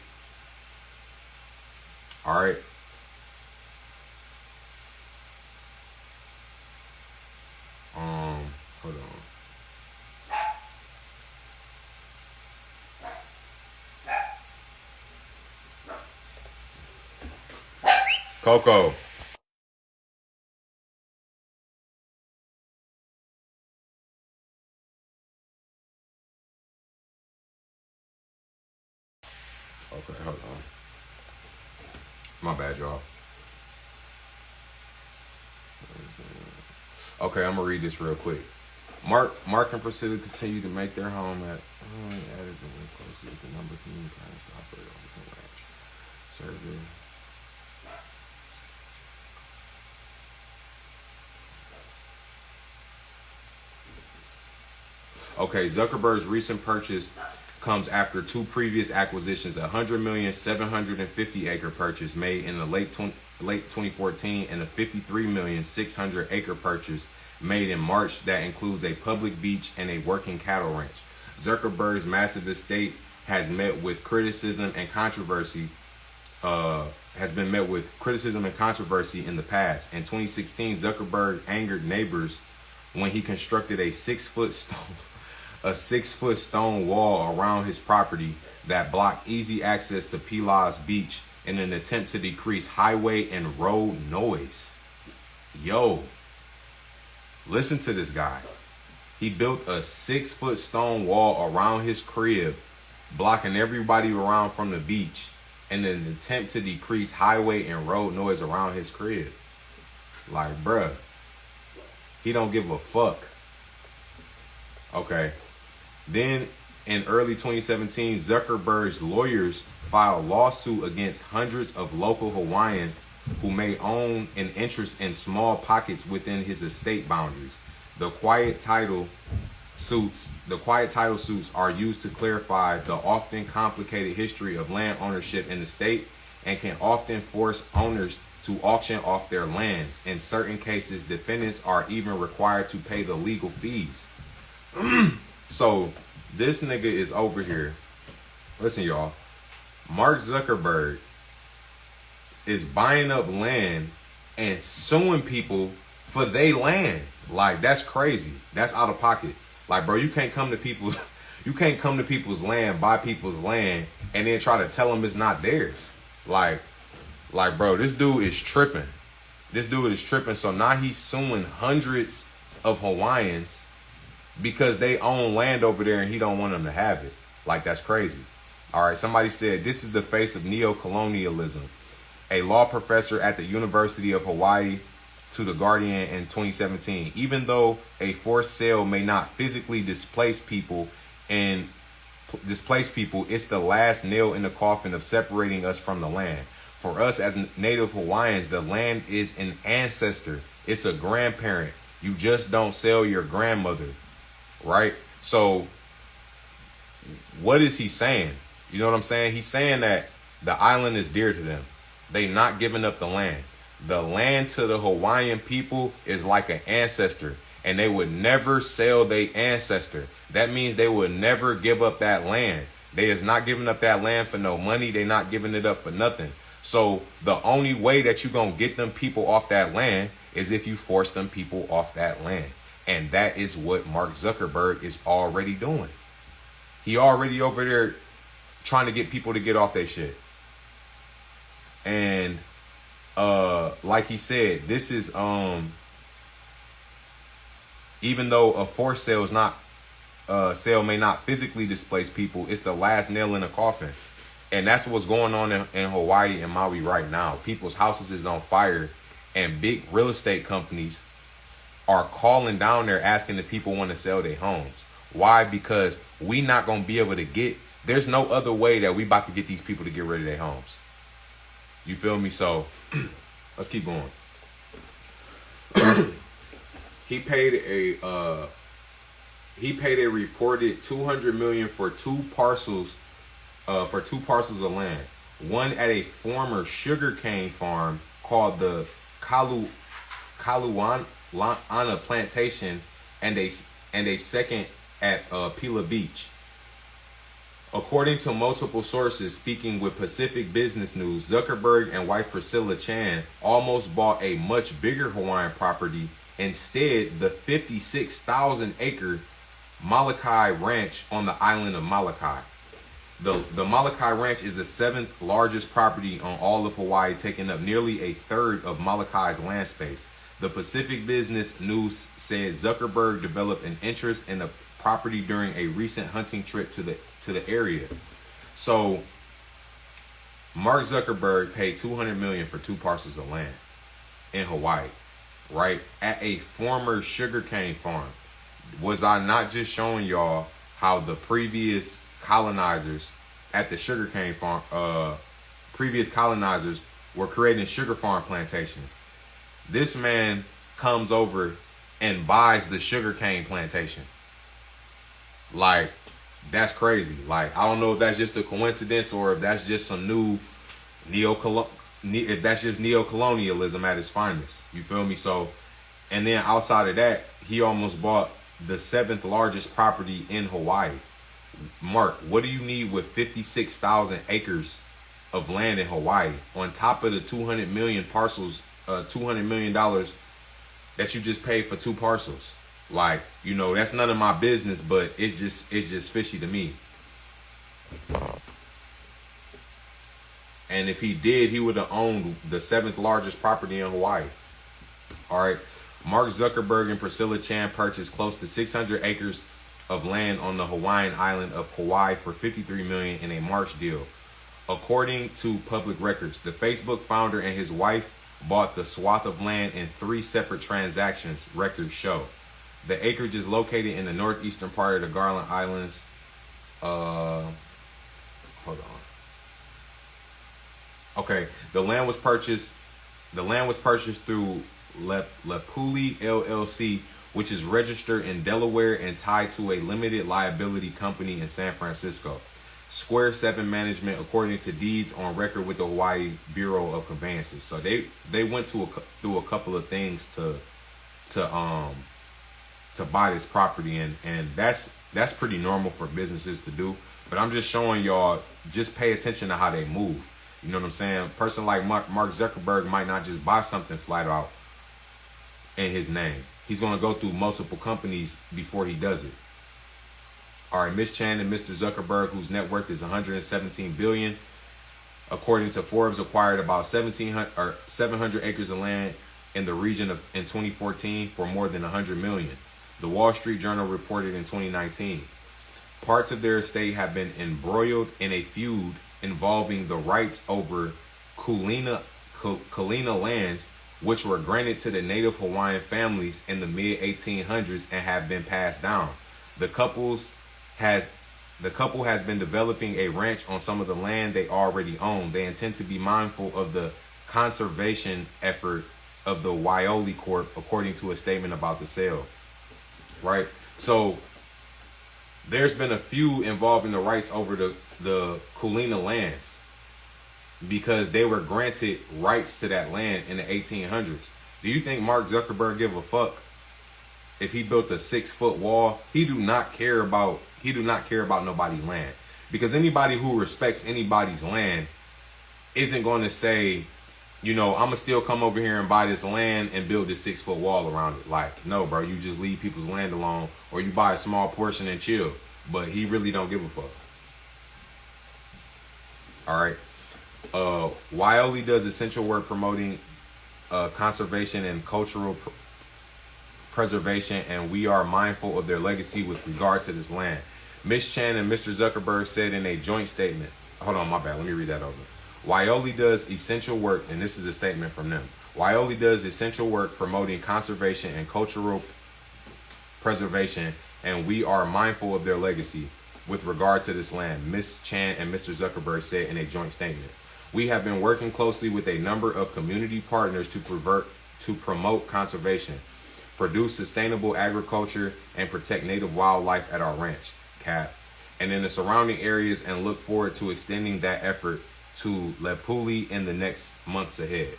[SPEAKER 1] All right. Hold on. Coco. Okay, hold on. My bad, y'all. Okay, I'm gonna read this real quick. Mark and Priscilla continue to make their home at added the way closely with the number of community plans to operate on the ranch. Survey. Okay, Zuckerberg's recent purchase comes after two previous acquisitions: a 100 million 750 acre purchase made in the late 2014 and a 53 million 600 acre purchase made in March that includes a public beach and a working cattle ranch. Zuckerberg's massive estate has met with criticism and controversy. In the past. In 2016, Zuckerberg angered neighbors when he constructed a 6-foot stone wall around his property that blocked easy access to Pila's Beach in an attempt to decrease highway and road noise. Yo, listen to this guy. He built a 6-foot stone wall around his crib, blocking everybody around from the beach in an attempt to decrease highway and road noise around his crib. Like, bruh, he don't give a fuck. Okay. Then in early 2017, Zuckerberg's lawyers filed lawsuit against hundreds of local Hawaiians who may own an interest in small pockets within his estate boundaries. The quiet title suits are used to clarify the often complicated history of land ownership in the state and can often force owners to auction off their lands. In certain cases, defendants are even required to pay the legal fees. So this nigga is over here. Listen, y'all. Mark Zuckerberg is buying up land and suing people for their land. Like, that's crazy. That's out of pocket. Like, bro, you can't come to people's land, buy people's land, and then try to tell them it's not theirs. Like, bro, this dude is tripping. So now he's suing hundreds of Hawaiians because they own land over there and he don't want them to have it. Like, that's crazy. All right, somebody said, this is the face of neo-colonialism. A law professor at the University of Hawaii to The Guardian in 2017. Even though a forced sale may not physically displace people, it's the last nail in the coffin of separating us from the land. For us as Native Hawaiians, the land is an ancestor. It's a grandparent. You just don't sell your grandmother, right? So what is he saying? You know what I'm saying? He's saying that the island is dear to them. They not giving up the land. The land to the Hawaiian people is like an ancestor, and they would never sell their ancestor. That means they would never give up that land. They is not giving up that land for no money. They not giving it up for nothing. So the only way that you going to get them people off that land is if you force them people off that land. And that is what Mark Zuckerberg is already doing. He already over there trying to get people to get off their shit. And like he said, this is even though a forced sale is not sale may not physically displace people, it's the last nail in the coffin. And that's what's going on in Hawaii and Maui right now. People's houses is on fire, and big real estate companies are calling down there asking the people want to sell their homes. Why? Because we not going to be able to get, there's no other way that we about to get these people to get rid of their homes. You feel me? So let's keep going. He paid a reported $200 million for two parcels of land. One at a former sugarcane farm called the Kaluana Plantation, and a second at Pila Beach. According to multiple sources speaking with Pacific Business News, Zuckerberg and wife Priscilla Chan almost bought a much bigger Hawaiian property. Instead, the 56,000-acre Molokai Ranch on the island of Molokai. The Molokai Ranch is the 7th largest property on all of Hawaii, taking up nearly a third of Molokai's land space. The Pacific Business News said Zuckerberg developed an interest in the property during a recent hunting trip to the area. So Mark Zuckerberg paid $200 million for two parcels of land in Hawaii, right? At a former sugarcane farm. Was I not just showing y'all how the previous colonizers at the sugarcane farm, previous colonizers were creating sugar farm plantations? This man comes over and buys the sugarcane plantation. Like, that's crazy. Like, I don't know if that's just a coincidence or if that's just some new if that's just neocolonialism at its finest. You feel me? So, and then outside of that, he almost bought the 7th largest property in Hawaii. Mark, what do you need with 56,000 acres of land in Hawaii on top of the $200 million that you just paid for two parcels? Like, you know, that's none of my business, but it's just fishy to me. And if he did, he would have owned the 7th largest property in Hawaii. All right. Mark Zuckerberg and Priscilla Chan purchased close to 600 acres of land on the Hawaiian island of Kauai for $53 million in a March deal. According to public records, the Facebook founder and his wife bought the swath of land in 3 separate transactions, records show. The acreage is located in the northeastern part of the Garland Islands. Hold on. Okay, the land was purchased through Lepuli LLC, which is registered in Delaware and tied to a limited liability company in San Francisco. Square 7 Management, according to deeds on record with the Hawaii Bureau of Conveyances. So they went through a couple of things to buy this property, and that's pretty normal for businesses to do. But I'm just showing y'all, just pay attention to how they move. You know what I'm saying? A person like Mark Zuckerberg might not just buy something flat out in his name. He's going to go through multiple companies before he does it. All right, Ms. Chan and Mr. Zuckerberg, whose net worth is $117 billion, according to Forbes, acquired about 700 acres of land in the region in 2014 for more than $100 million. The Wall Street Journal reported in 2019. Parts of their estate have been embroiled in a feud involving the rights over Kulina lands, which were granted to the native Hawaiian families in the mid-1800s and have been passed down. The couples has The couple has been developing a ranch on some of the land they already own. They intend to be mindful of the conservation effort of the Waioli Corp, according to a statement about the sale. Right? So there's been a few involving the rights over the Kulina lands because they were granted rights to that land in the 1800s. Do you think Mark Zuckerberg give a fuck if he built a 6-foot wall? He do not care about nobody's land, because anybody who respects anybody's land isn't going to say, you know, I'm gonna still come over here and buy this land and build this 6-foot wall around it. Like, no, bro, you just leave people's land alone, or you buy a small portion and chill. But he really don't give a fuck. All right. Waioli does essential work promoting conservation and cultural preservation, and we are mindful of their legacy with regard to this land. Ms. Chan and Mr. Zuckerberg said in a joint statement. Hold on, my bad. Let me read that over. Waioli does essential work, and this is a statement from them. Waioli does essential work promoting conservation and cultural preservation, and we are mindful of their legacy with regard to this land, Ms. Chan and Mr. Zuckerberg said in a joint statement. We have been working closely with a number of community partners to promote conservation, produce sustainable agriculture, and protect native wildlife at our ranch, CAP, and in the surrounding areas, and look forward to extending that effort to Lepuli in the next months ahead.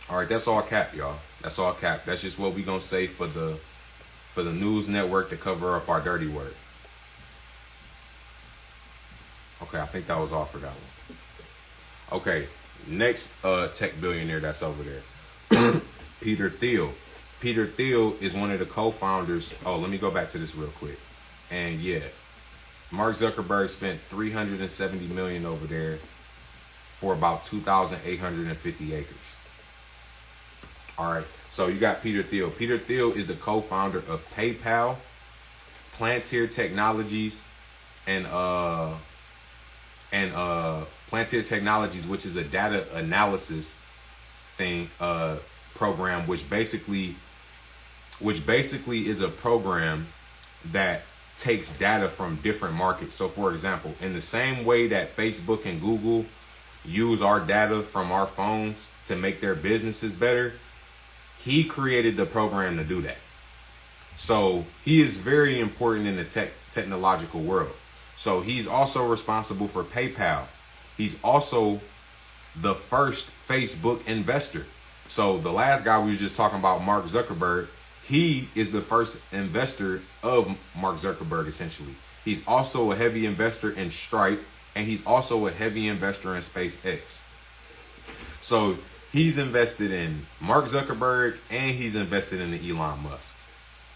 [SPEAKER 1] All right, that's all cap, y'all. That's all cap. That's just what we gonna say for the news network to cover up our dirty word. Okay, I think that was all for that one. Okay, next tech billionaire that's over there, Peter Thiel. Peter Thiel is one of the co-founders. Oh, let me go back to this real quick. And yeah, Mark Zuckerberg spent $370 million over there for about 2,850 acres. All right, so you got Peter Thiel. Peter Thiel is the co-founder of PayPal, Plantier Technologies, and Plantier Technologies, which is a data analysis thing program, which basically is a program that takes data from different markets. So for example, in the same way that Facebook and Google use our data from our phones to make their businesses better, he created the program to do that. So he is very important in the technological world. So he's also responsible for PayPal. He's also the first Facebook investor. So the last guy we was just talking about, Mark Zuckerberg, he is the first investor of Mark Zuckerberg, essentially. He's also a heavy investor in Stripe, and he's also a heavy investor in SpaceX. So he's invested in Mark Zuckerberg, and he's invested in the Elon Musk.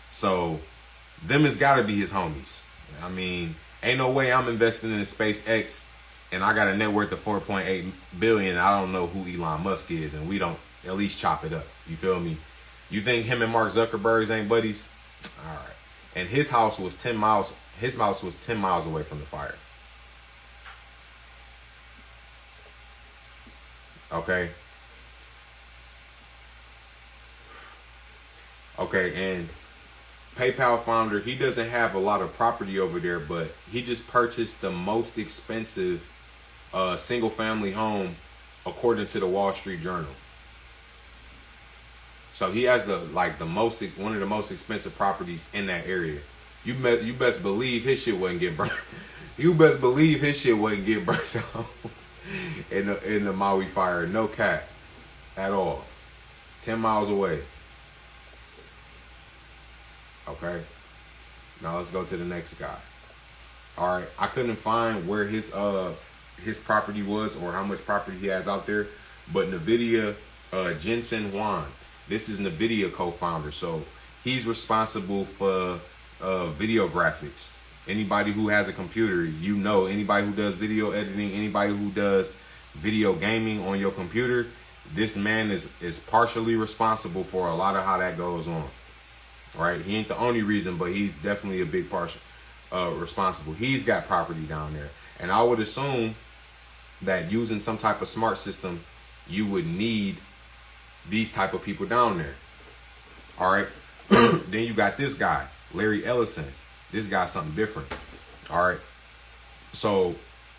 [SPEAKER 1] So them has got to be his homies. I mean, ain't no way I'm investing in SpaceX and I got a net worth of 4.8 billion. I don't know who Elon Musk is, and we don't at least chop it up. You feel me? You think him and Mark Zuckerberg ain't buddies? All right. And his house was 10 miles. His house was 10 miles away from the fire. Okay. Okay, and PayPal founder, he doesn't have a lot of property over there, but he just purchased the most expensive single family home according to the Wall Street Journal. So he has one of the most expensive properties in that area. You best believe his shit wouldn't get burnt. You best believe his shit wouldn't get burnt down in the Maui fire. No cap at all. 10 miles away. Okay. Now let's go to the next guy. All right. I couldn't find where his property was or how much property he has out there, but NVIDIA, Jensen Huang. This is NVIDIA co-founder. So he's responsible for video graphics. Anybody who has a computer, anybody who does video editing, anybody who does video gaming on your computer, this man is partially responsible for a lot of how that goes on. Right? He ain't the only reason, but he's definitely a big part responsible. He's got property down there. And I would assume that using some type of smart system, you would need these type of people down there. All right. Then you got this guy, Larry Ellison. This guy's something different. All right. So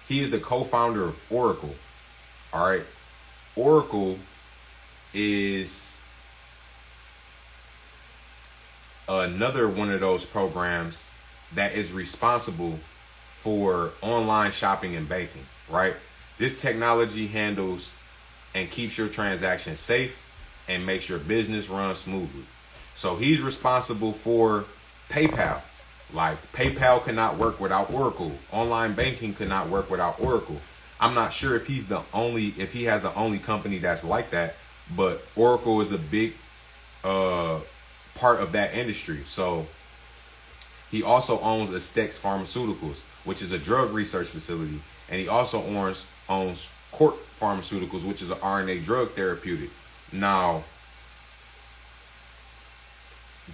[SPEAKER 1] he is the co-founder of Oracle. All right. Oracle is another one of those programs that is responsible for online shopping and banking, right? This technology handles and keeps your transactions safe and makes your business run smoothly. So he's responsible for PayPal. Like, PayPal cannot work without Oracle. Online banking cannot work without Oracle. I'm not sure if he has the only company that's like that, but Oracle is a big part of that industry. So he also owns Astex Pharmaceuticals, which is a drug research facility, and he also owns Court Pharmaceuticals, which is an RNA drug therapeutic. Now,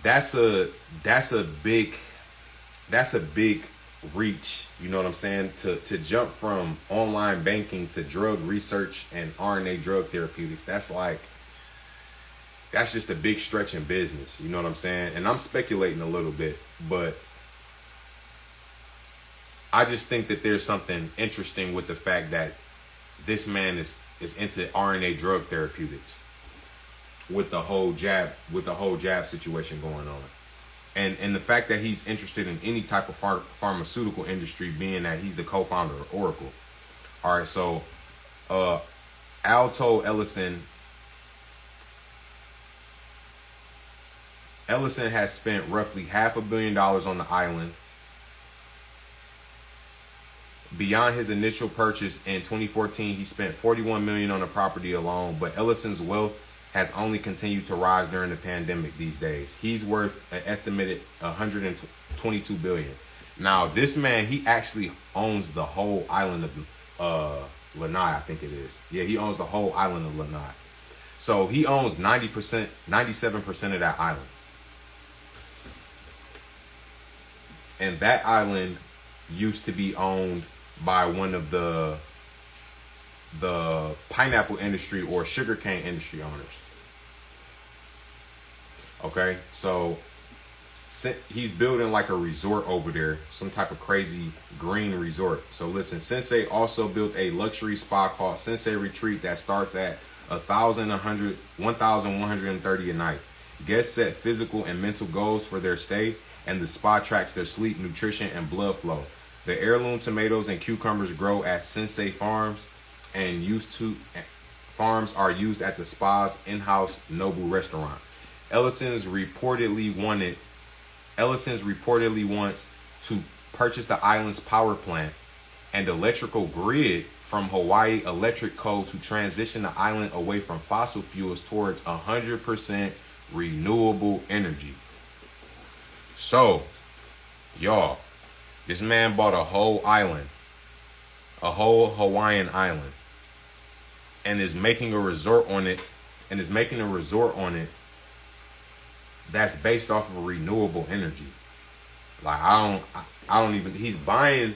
[SPEAKER 1] that's a big reach, you know what I'm saying, to jump from online banking to drug research and RNA drug therapeutics. That's just a big stretch in business, you know what I'm saying? And I'm speculating a little bit, but I just think that there's something interesting with the fact that this man is into RNA drug therapeutics with the whole jab situation going on. And the fact that he's interested in any type of pharmaceutical industry, being that he's the co-founder of Oracle. All right, so Al told Ellison has spent roughly $500 million on the island. Beyond his initial purchase in 2014, he spent $41 million on the property alone, but Ellison's wealth has only continued to rise during the pandemic these days. He's worth an estimated $122 billion. Now, this man, he actually owns the whole island of Lanai, I think it is. Yeah, he owns the whole island of Lanai. So he owns 97% of that island. And that island used to be owned by one of the pineapple industry or sugarcane industry owners. Okay, so he's building like a resort over there, some type of crazy green resort. So listen, Sensei also built a luxury spa called Sensei Retreat that starts at $1,130 a night. Guests set physical and mental goals for their stay, and the spa tracks their sleep, nutrition, and blood flow. The heirloom tomatoes and cucumbers grow at Sensei Farms, and farms are used at the spa's in-house Nobu restaurant. Ellison's reportedly wants to purchase the island's power plant and electrical grid from Hawaii Electric Co. to transition the island away from fossil fuels towards 100% renewable energy. So, y'all, this man bought a whole island, a whole Hawaiian island, and is making a resort on it, that's based off of renewable energy. Like, I don't even, he's buying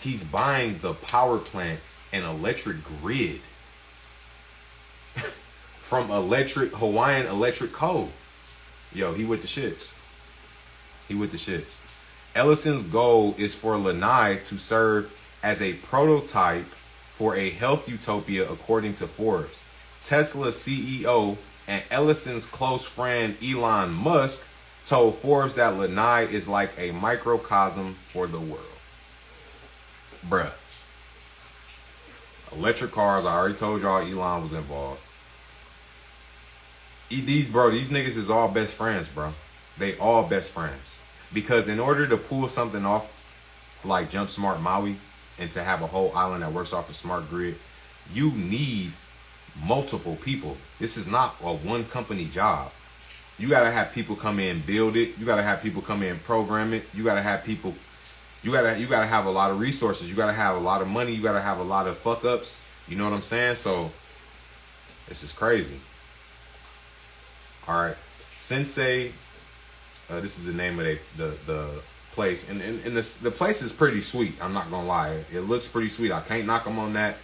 [SPEAKER 1] the power plant and electric grid from Hawaiian Electric Co. Yo, he with the shits. Ellison's goal is for Lanai to serve as a prototype for a health utopia, according to Forbes. Tesla CEO and Ellison's close friend Elon Musk told Forbes that Lanai is like a microcosm for the world. Bruh. Electric cars, I already told y'all Elon was involved. These niggas is all best friends, bro. They all best friends. Because in order to pull something off like Jump Smart Maui and to have a whole island that works off a smart grid, you need multiple people. This is not a one company job. You gotta have people come in and build it. You gotta have people come in and program it. You gotta have people. You gotta have a lot of resources. You gotta have a lot of money. You gotta have a lot of fuck ups. You know what I'm saying? So this is crazy. All right, Sensei. This is the name of the place, and the place is pretty sweet. I'm not gonna lie. It looks pretty sweet. I can't knock them on that.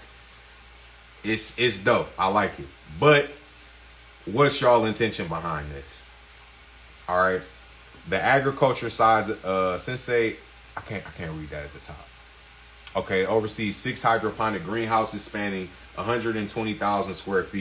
[SPEAKER 1] It's dope. I like it. But what's y'all intention behind this? All right. The agriculture side, Sensei I can't read that at the top. Okay, oversees 6 hydroponic greenhouses spanning 120,000 square feet.